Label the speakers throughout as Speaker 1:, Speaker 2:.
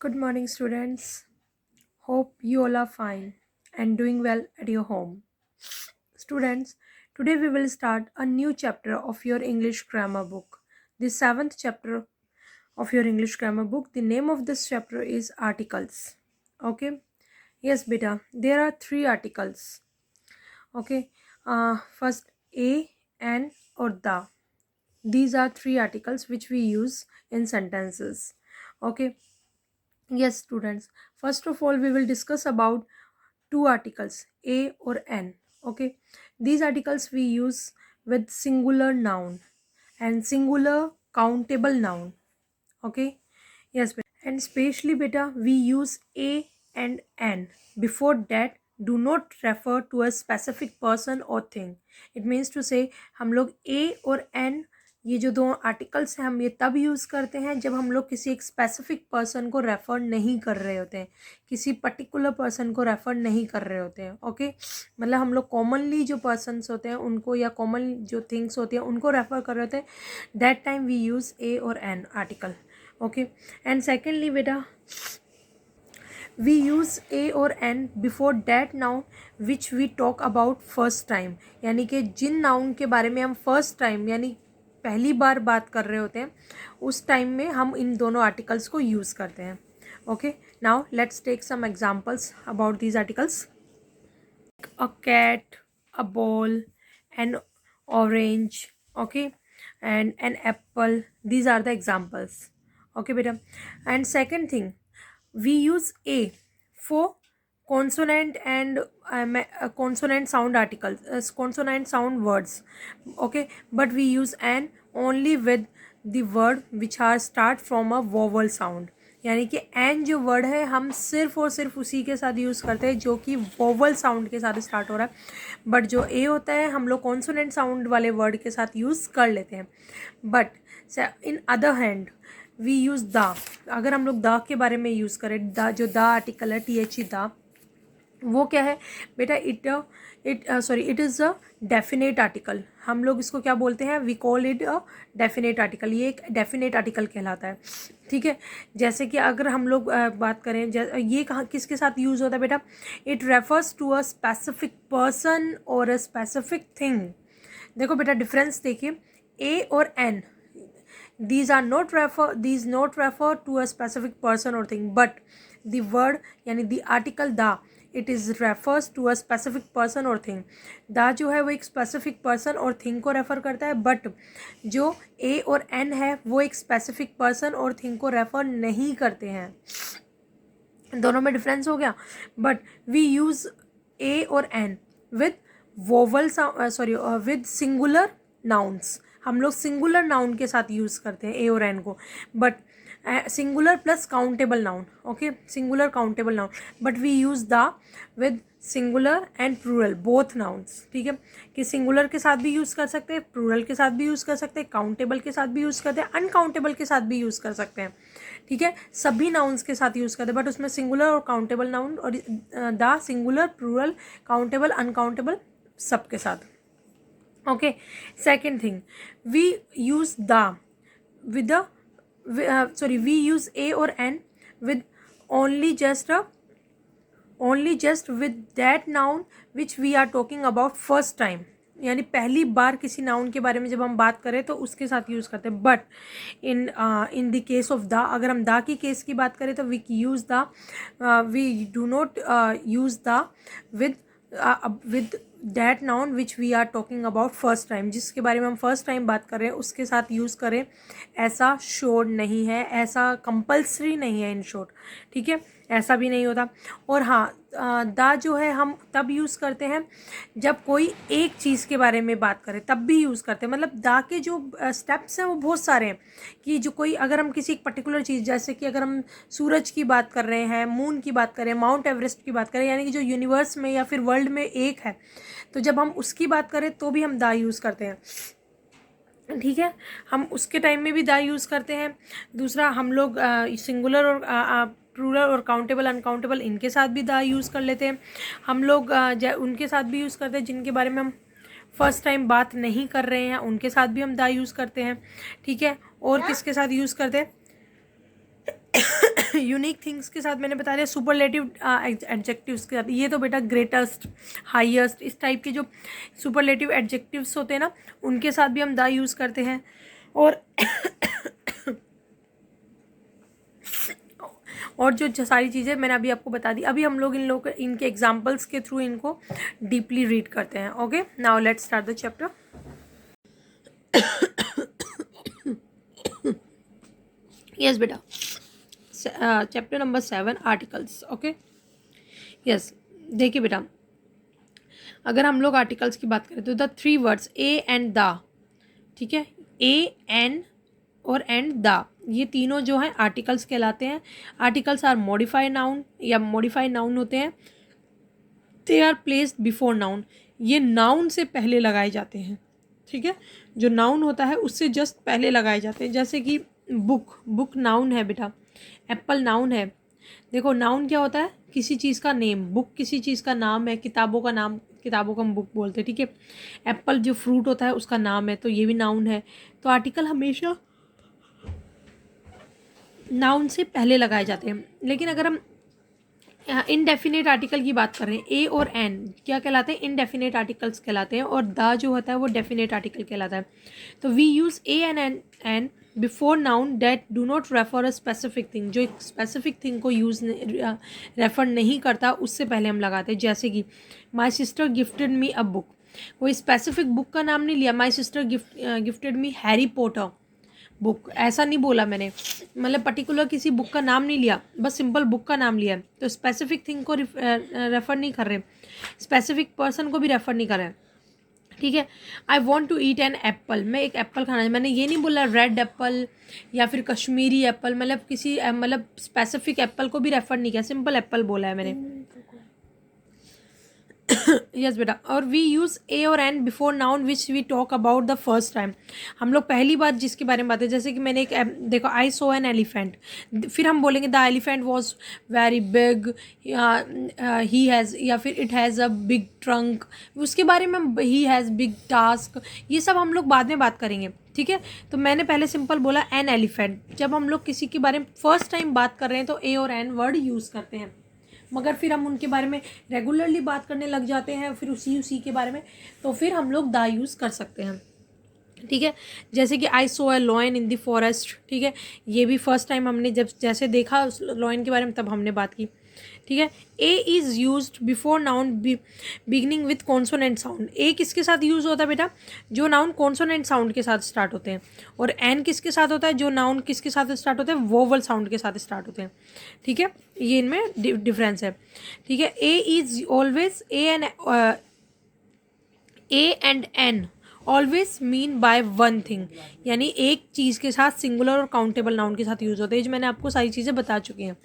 Speaker 1: Good morning, students. Hope you all are fine and doing well at your home. Students, today we will start a new chapter of your English grammar book. The seventh chapter of your English grammar book. The name of this chapter is Articles. Okay? Yes, beta. There are three articles. Okay? First, a, an, or the. These are three articles which we use in sentences. Okay? Yes, students. First of all, we will discuss about two articles, a or an. Okay, these articles we use with singular noun and singular countable noun. Okay, yes, and especially beta we use a and an. Before that, do not refer to a specific person or thing. It means to say हम लोग a और n ये जो दो articles हैं हम ये तब यूज़ करते हैं जब हम लोग किसी एक स्पेसिफिक पर्सन को रेफ़र नहीं कर रहे होते हैं, किसी पर्टिकुलर पर्सन को रेफ़र नहीं कर रहे होते हैं. ओके, मतलब हम लोग कॉमनली जो पर्सनस होते हैं उनको या कॉमन जो थिंग्स होती हैं उनको रेफ़र कर रहे होते हैं. That time we use a और an article. Okay, and secondly beta we use a or n before that noun which we talk about first time. यानी कि जिन नाउन के बारे में हम फर्स्ट टाइम यानी पहली बार बात कर रहे होते हैं उस टाइम में हम इन दोनों आर्टिकल्स को यूज़ करते हैं. Okay, now let's take some examples about these articles. A cat, a ball, an orange, okay, and an apple. These are the examples. Okay beta, and second thing we use a for consonant and consonant sound articles, consonant sound words. Okay, but we use an only with the word which are start from a vowel sound. यानी कि N जो word है हम सिर्फ और सिर्फ उसी के साथ यूज़ करते हैं जो कि वोवल साउंड के साथ स्टार्ट हो रहा है. बट जो ए होता है हम लोग कॉन्सोनेंट साउंड वाले वर्ड के साथ यूज़ कर लेते हैं. But in other hand we use the. अगर हम लोग द के बारे में यूज़ करें, द जो द आर्टिकल है THE द, वो क्या है बेटा? It is a definite article. हम लोग इसको क्या बोलते हैं? We call it a definite article. ये एक डेफिनेट आर्टिकल कहलाता है. ठीक है, जैसे कि अगर हम लोग बात करें ये कहाँ किसके साथ यूज़ होता है बेटा? It refers to a specific person और अ स्पेसिफिक थिंग. देखो बेटा डिफरेंस देखिए, ए और N these not refer to a specific person or thing, but the word यानी the article the it is refers to a specific person or thing. The जो है वो एक स्पेसिफिक पर्सन और थिंग को रेफर करता है, बट जो ए और एन है वो एक स्पेसिफिक पर्सन और थिंग को रेफर नहीं करते हैं. दोनों में डिफरेंस हो गया. बट वी यूज़ ए और an with vowel with singular nouns. हम लोग सिंगुलर नाउन के साथ यूज़ करते हैं ए और एन को, but singular plus countable noun. Okay, singular countable noun, but we use the with singular and plural both nouns. ठीक है, कि सिंगुलर के साथ भी यूज़ कर सकते हैं, प्लूरल के साथ भी यूज़ कर सकते हैं, काउंटेबल के साथ भी यूज़ करते हैं, अनकाउंटेबल के साथ भी यूज़ कर सकते हैं. ठीक है, सभी नाउन्स के साथ यूज़ करते हैं, बट उसमें सिंगुलर और काउंटेबल नाउन और the singular, plural, countable, uncountable सबके साथ. Okay, second thing we use the with we use a or n with only just with that noun which we are talking about first time. यानी पहली बार किसी noun के बारे में जब हम बात करें तो उसके साथ यूज़ करते हैं. But in the case of the, अगर हम द की केस की बात करें तो we use the we do not use the with that noun which we are talking about first time. जिसके बारे में हम फर्स्ट टाइम बात कर रहे हैं उसके साथ यूज़ करें, ऐसा श्योर नहीं है, ऐसा कंपल्सरी नहीं है इन शॉर्ट. ठीक है, ऐसा भी नहीं होता. और हाँ, द जो है हम तब यूज़ करते हैं जब कोई एक चीज़ के बारे में बात करें, तब भी यूज़ करते हैं. मतलब द के जो स्टेप्स हैं वो बहुत सारे हैं. कि जो कोई अगर हम किसी एक पर्टिकुलर चीज़, जैसे कि अगर हम सूरज की बात कर रहे हैं, मून की बात करें, माउंट एवरेस्ट की बात करें, यानी कि जो यूनिवर्स में या फिर वर्ल्ड में एक है, तो जब हम उसकी बात करें तो भी हम द यूज़ करते हैं. ठीक है, हम उसके टाइम में भी द यूज़ करते हैं. दूसरा, हम लोग सिंगुलर और प्लूरल और काउंटेबल, अनकाउंटेबल इनके साथ भी द यूज़ कर लेते हैं. हम लोग उनके साथ भी यूज़ करते हैं जिनके बारे में हम फर्स्ट टाइम बात नहीं कर रहे हैं, उनके साथ भी हम द यूज़ करते हैं. ठीक है, और किसके साथ यूज़ करते हैं? यूनिक थिंग्स के साथ मैंने बता दिया, सुपरलेटिव एडजेक्टिव्स के साथ, ये तो बेटा ग्रेटेस्ट, हाईएस्ट, इस टाइप के जो सुपरलेटिव एडजेक्टिव्स होते हैं ना, उनके साथ भी हम द यूज़ करते हैं। और और जो सारी चीज़ें मैंने अभी आपको बता दी, अभी हम लोग इनके एग्जाम्पल्स के थ्रू इनको डीपली रीड करते हैं। Okay, now let's start the chapter. Yes बेटा, chapter number 7, articles. Okay, yes, देखिए बेटा, अगर हम लोग आर्टिकल्स की बात करें तो the 3 words a and the, ठीक है, ए एन और एंड द, ये तीनों जो हैं आर्टिकल्स कहलाते हैं। आर्टिकल्स आर मॉडिफाइड नाउन या मॉडिफाइड नाउन होते हैं। They are placed before noun, ये नाउन से पहले लगाए जाते हैं। ठीक है, जो नाउन होता है उससे जस्ट पहले लगाए जाते हैं। जैसे कि बुक, बुक नाउन है बेटा, एप्पल नाउन है। देखो नाउन क्या होता है, किसी चीज़ का नेम, बुक किसी चीज़ का नाम है, किताबों का नाम, किताबों को हम बुक बोलते हैं। ठीक है, एप्पल जो फ्रूट होता है उसका नाम है, तो ये भी नाउन है। तो आर्टिकल हमेशा नाउन से पहले लगाए जाते हैं। लेकिन अगर हम इनडेफिनेट आर्टिकल की बात कर रहे हैं, ए और एन क्या कहलाते हैं, इनडेफिनेट आर्टिकल्स कहलाते हैं, और द जो होता है वो डेफिनेट आर्टिकल कहलाता है। तो we use a an before noun that do not refer a specific thing, जो एक स्पेसिफिक थिंग को रेफर नहीं करता उससे पहले हम लगाते हैं। जैसे कि my sister gifted me a book, कोई स्पेसिफिक बुक का नाम नहीं लिया, my sister gifted me Harry Potter book, ऐसा नहीं बोला मैंने, मतलब पर्टिकुलर किसी बुक का नाम नहीं लिया, बस सिंपल बुक का नाम लिया। तो स्पेसिफिक थिंग को रेफ़र नहीं कर रहे, स्पेसिफिक पर्सन को भी रेफ़र नहीं कर रहे। ठीक है, I want to eat an apple, मैं एक एप्पल खाना, मैंने ये नहीं बोला रेड एप्पल या फिर कश्मीरी एप्पल, मतलब किसी मतलब स्पेसिफिक एप्पल को भी रेफ़र नहीं किया, सिंपल एप्पल बोला है मैंने। यस बेटा, और वी यूज़ ए और an before noun which we talk about the first time, हम लोग पहली बार जिसके बारे में बात है। जैसे कि मैंने एक देखो, आई सो एन एलिफेंट, फिर हम बोलेंगे the elephant was very big, he has, या फिर it has a big trunk, उसके बारे में ही हैज़ बिग टास्क, ये सब हम लोग बाद में बात करेंगे। ठीक है, तो मैंने पहले सिंपल बोला एन एलिफेंट। जब हम लोग किसी के बारे में फर्स्ट टाइम बात कर रहे हैं तो ए और एन वर्ड यूज़ करते हैं, मगर फिर हम उनके बारे में रेगुलरली बात करने लग जाते हैं, फिर उसी के बारे में, तो फिर हम लोग द यूज़ कर सकते हैं। ठीक है, जैसे कि I saw a lion in the forest, ठीक है, ये भी फर्स्ट टाइम हमने जब जैसे देखा उस लॉयन के बारे में तब हमने बात की। ठीक है, ए is use before noun beginning with consonant sound, A किसके साथ यूज़ होता है बेटा, जो नाउन कॉन्सोनेंट साउंड के साथ स्टार्ट होते हैं, और एन किसके साथ होता है, जो नाउन किसके साथ स्टार्ट होते हैं, वोवल साउंड के साथ स्टार्ट होते हैं। ठीक है, ये इनमें डिफरेंस है। ठीक है, ए is always a and an always mean by one thing, यानी एक चीज़ के साथ सिंगुलर और काउंटेबल नाउन के साथ यूज़ होते हैं। जो मैंने आपको सारी चीज़ें बता चुकी हैं।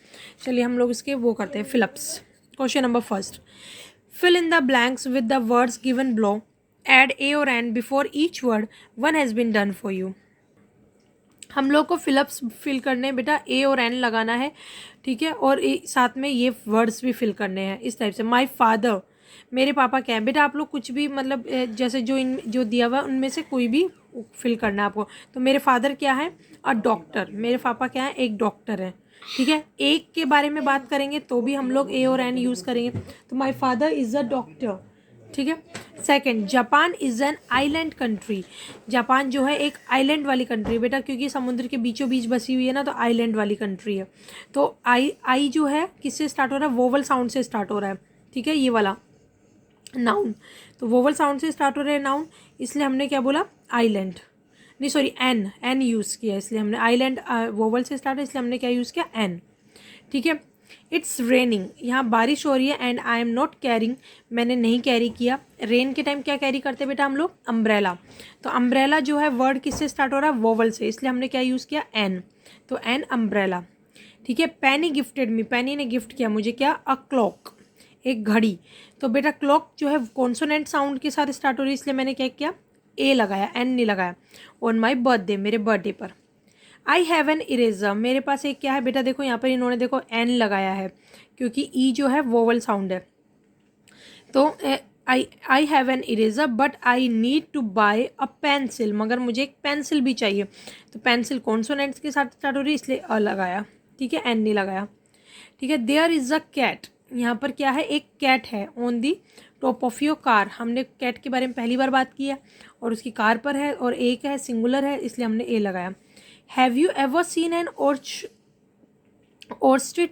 Speaker 1: चलिए हम लोग इसके वो करते हैं fill ups. Question number first, fill in the blanks with the words given below, add a और an before each word, one has been done for you. हम लोग को फिलअप्स फिल करने हैं बेटा, ए और एन लगाना है। ठीक है, और साथ में ये वर्ड्स भी फिल करने हैं इस टाइप से। माई फादर, मेरे पापा क्या है बेटा, आप लोग कुछ भी मतलब जैसे जो दिया हुआ है उनमें से कोई भी फिल करना है आपको। तो मेरे फादर क्या है, अ डॉक्टर, मेरे पापा क्या है, एक डॉक्टर है। ठीक है, एक के बारे में बात करेंगे तो भी हम लोग ए और एन यूज़ करेंगे, तो my father is a doctor. ठीक है, second, Japan is an island country, Japan जो है एक आइलैंड वाली कंट्री है बेटा, क्योंकि समुद्र के बीचों बीच बसी हुई है ना, तो आइलैंड वाली कंट्री है। तो आई जो है किससे स्टार्ट हो रहा है, वोवल साउंड से स्टार्ट हो रहा है। ठीक है, ये वाला नाउन, तो वोवल साउंड से स्टार्ट हो रहे हैं नाउन, इसलिए हमने क्या बोला, आइलैंड, नहीं सॉरी एन यूज़ किया, इसलिए हमने आइलैंड वोवल से स्टार्ट है, इसलिए हमने क्या यूज़ किया, एन। ठीक है, इट्स रेनिंग, यहाँ बारिश हो रही है, and I am not carrying, मैंने नहीं कैरी किया। रेन के टाइम क्या कैरी करते बेटा हम लोग, अम्ब्रेला, तो अम्ब्रेला जो है वर्ड किससे स्टार्ट हो रहा है, वोवल से, इसलिए हमने क्या यूज़ किया, एन, तो एन अम्ब्रेला। ठीक है, पैनी गिफ्टेड मी, पैनी ने गिफ्ट किया मुझे क्या, अ क्लॉक, एक घड़ी। तो बेटा क्लॉक जो है कॉन्सोनेंट साउंड के साथ स्टार्ट हो रही है, इसलिए मैंने क्या किया, ए लगाया, एन नहीं लगाया। ऑन माई बर्थडे, मेरे बर्थडे पर। आई हैव एन इरेजर, मेरे पास एक क्या है बेटा, देखो यहाँ पर इन्होंने देखो एन लगाया है, क्योंकि ई जो है वोवल साउंड है। तो I have an eraser but I need to buy a pencil, मगर मुझे एक पेंसिल भी चाहिए, तो पेंसिल कॉन्सोनेंट्स के साथ स्टार्ट हो रही है, इसलिए अ लगाया। ठीक है, एन नहीं लगाया। ठीक है, देयर इज़ अ कैट, यहाँ पर क्या है, एक कैट है on the top of your car. हमने कैट के बारे में पहली बार बात की है और उसकी कार पर है और एक है, सिंगुलर है, इसलिए हमने ए लगाया। Have you ever seen an ostrich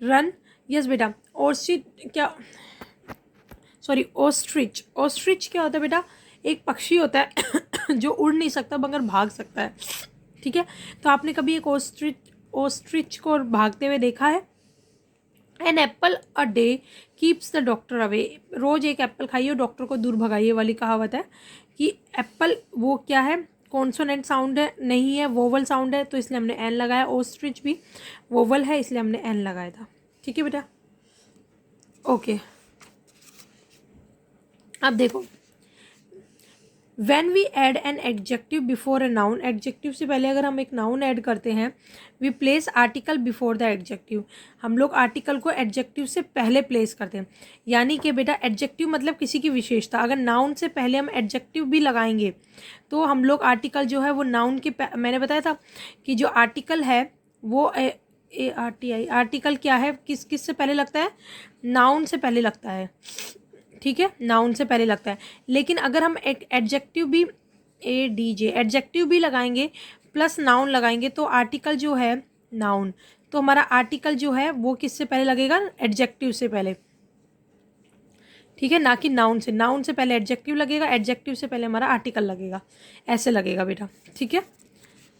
Speaker 1: run? Yes बेटा, ऑस्ट्रिच क्या, सॉरी ऑस्ट्रिच, ऑस्ट्रिच क्या होता है बेटा, एक पक्षी होता है जो उड़ नहीं सकता मगर भाग सकता है। ठीक है, तो आपने कभी एक ऑस्ट्रिच को भागते हुए देखा है? An apple a day keeps the doctor away, रोज़ एक एप्पल खाइए और डॉक्टर को दूर भगाइए वाली कहावत है कि एप्पल वो क्या है, कॉन्सोनेंट साउंड है, नहीं है, वोवल साउंड है, तो इसलिए हमने एन लगाया। ऑस्ट्रिच भी वोवल है, इसलिए हमने एन लगाया था। ठीक है बेटा, ओके। अब देखो, When we add an adjective before a noun, adjective से पहले अगर हम एक नाउन ऐड करते हैं, we place article before the adjective, हम लोग आर्टिकल को एडजेक्टिव से पहले प्लेस करते हैं। यानी कि बेटा एडजेक्टिव मतलब किसी की विशेषता, अगर नाउन से पहले हम एडजेक्टिव भी लगाएंगे तो हम लोग आर्टिकल जो है वो नाउन के, मैंने बताया था कि जो आर्टिकल है वो ARTI, आर्टिकल क्या है, किस से पहले लगता है, नाउन से पहले लगता है। ठीक है, नाउन से पहले लगता है। लेकिन अगर हम एक एडजेक्टिव भी ADJ एडजेक्टिव भी लगाएंगे प्लस नाउन लगाएंगे तो आर्टिकल जो है नाउन, तो हमारा आर्टिकल जो है वो किससे पहले लगेगा, एडजेक्टिव से पहले। ठीक है, ना कि नाउन से, नाउन से पहले एडजेक्टिव लगेगा, एडजेक्टिव से पहले हमारा आर्टिकल लगेगा, ऐसे लगेगा बेटा। ठीक है,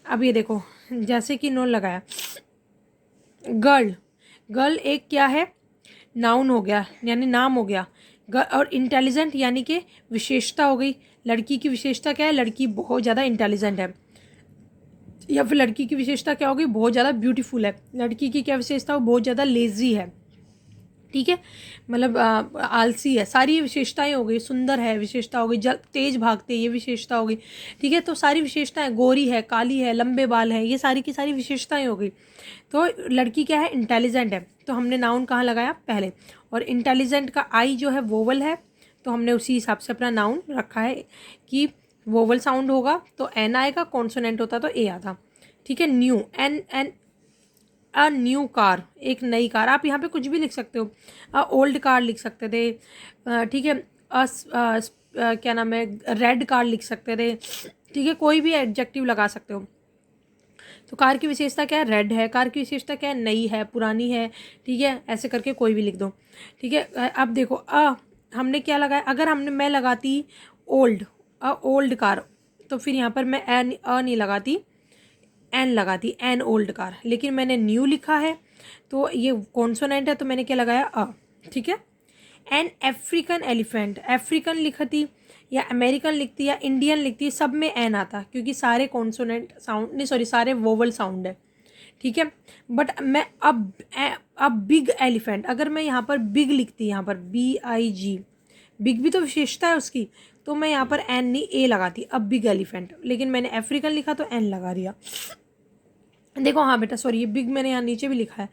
Speaker 1: अब ये देखो, जैसे कि नोन लगाया, गर्ल, गर्ल एक क्या है, नाउन हो गया यानी नाम हो गया, और इंटेलिजेंट यानी कि विशेषता हो गई। लड़की की विशेषता क्या है, लड़की बहुत ज़्यादा इंटेलिजेंट है, या फिर लड़की की विशेषता क्या होगी, बहुत ज़्यादा ब्यूटीफुल है। लड़की की क्या विशेषता हो, बहुत ज़्यादा लेज़ी है। ठीक है, मतलब आलसी है, सारी ये विशेषताएं हो गई। सुंदर है विशेषता हो गई, तेज भागते ये विशेषता हो गई। ठीक है, तो सारी विशेषताएं, गोरी है, काली है, लंबे बाल हैं, ये सारी की सारी विशेषताएं हो गई। तो लड़की क्या है, इंटेलिजेंट है, तो हमने नाउन कहाँ लगाया, पहले। और इंटेलिजेंट का आई जो है वोवल है, तो हमने उसी हिसाब से अपना नाउन रखा है कि वोवल साउंड होगा तो एन आएगा, कॉन्सोनेंट होता तो ए आता। ठीक है, new, an an a new car, एक नई कार, आप यहाँ पे कुछ भी लिख सकते हो, ओल्ड कार लिख सकते थे। ठीक है, क्या नाम है, रेड कार लिख सकते थे। ठीक है, कोई भी एडजेक्टिव लगा सकते हो। तो कार की विशेषता क्या है, रेड है, कार की विशेषता क्या है, नई है, पुरानी है। ठीक है, ऐसे करके कोई भी लिख दो। ठीक है, अब देखो हमने क्या लगाया, अगर हमने मैं लगाती ओल्ड, ओल्ड कार, तो फिर यहाँ पर मैं नहीं लगाती, एन लगाती, एन ओल्ड कार। लेकिन मैंने न्यू लिखा है तो ये कॉन्सोनेंट है, तो मैंने क्या लगाया, अ। ठीक है, एन अफ्रीकन एलिफेंट, अफ्रीकन लिखती या अमेरिकन लिखती या इंडियन लिखती, सब में एन आता क्योंकि सारे कॉन्सोनेंट साउंड, नहीं सॉरी, सारे वोवल साउंड है। ठीक है, बट मैं अब बिग एलिफेंट, अगर मैं यहाँ पर बिग लिखती, यहाँ पर BIG, बिग भी तो विशेषता है उसकी, तो मैं यहाँ पर एन नहीं ए लगाती, अब बिग एलिफेंट। लेकिन मैंने अफ्रीकन लिखा तो एन लगा दिया। देखो हाँ बेटा, सॉरी, ये बिग मैंने यहाँ नीचे भी लिखा है।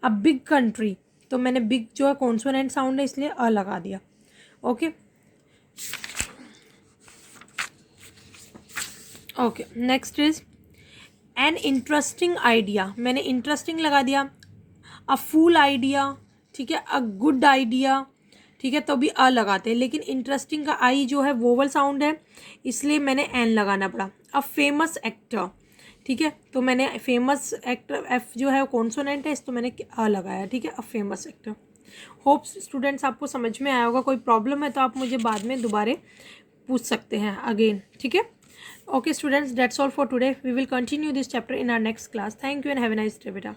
Speaker 1: अब बिग कंट्री, तो मैंने बिग जो है कॉन्सोनेंट साउंड है इसलिए अ लगा दिया। Okay okay, next is an interesting idea, मैंने इंटरेस्टिंग लगा दिया। अ फूल आइडिया, ठीक है, अ गुड आइडिया, ठीक है, तो भी अ लगाते हैं, लेकिन इंटरेस्टिंग का आई जो है वोवल साउंड है इसलिए मैंने एन लगाना पड़ा। अ फेमस एक्टर, ठीक है, तो मैंने फेमस एक्टर, एफ जो है कॉन्सोनेंट है, इस तो मैंने अ लगाया। ठीक है, a famous actor. Hope students आपको समझ में आया होगा। कोई प्रॉब्लम है तो आप मुझे बाद में दोबारा पूछ सकते हैं अगेन। ठीक है, okay students, that's all for today. We will continue this chapter in our next class. Thank you and have a nice day बेटा।